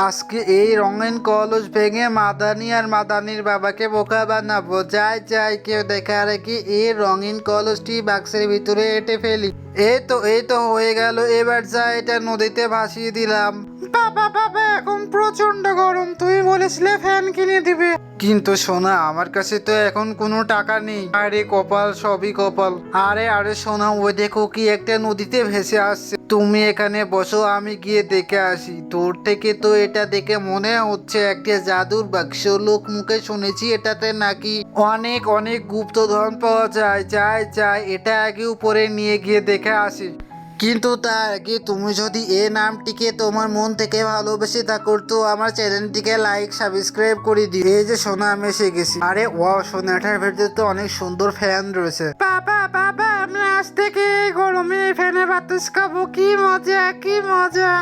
আজকে এই রঙিন কলস ভেঙে মাদানি আর মাদানির বাবাকে বোকা বানাবো। যাই যাই, কেউ দেখার আগে এই রঙিন কলসটি বাক্সের ভিতরে এঁটে ফেলি। এই তো হয়ে গেল। এবার যা, এটা নদীতে ভাসিয়ে দিলাম। বাবা বাবা, এখন প্রচন্ড গরম, তুমি বলেছিলে ফ্যান কিনে দিবে। কিন্তু সোনা, আমার কাছে তো এখন কোনো টাকা নেই। আরে কপাল, সবই কপাল। আরে সোনা, ওই দেখো কি একটা নদীতে ভেসে আসছে। তুমি এখানে বসো, আমি গিয়ে দেখে আসি। তোর থেকে তো এটা দেখে মনে হচ্ছে একটা জাদুর বাক্স। লোক মুখে শুনেছি এটাতে নাকি অনেক অনেক গুপ্তধন পাওয়া যায়। যাই, এটা আগে উপরে নিয়ে গিয়ে দেখে আসি। কিন্তু তার আগে তুমি যদি এই নামটিকে তোমার মন থেকে ভালোবেসে থাকো তো আমার চ্যানেলটিকে লাইক সাবস্ক্রাইব করে দিও। এই যে সোনা, আমি এসে গেছি। আরে ওয়াও, সোনাটার ভেতরে তো অনেক সুন্দর ফ্যান রয়েছে। বাবা বাবা, আমি আজ থেকে এই গরমে ফ্যানে বাতাস খাবো। কি মজা, কি মজা।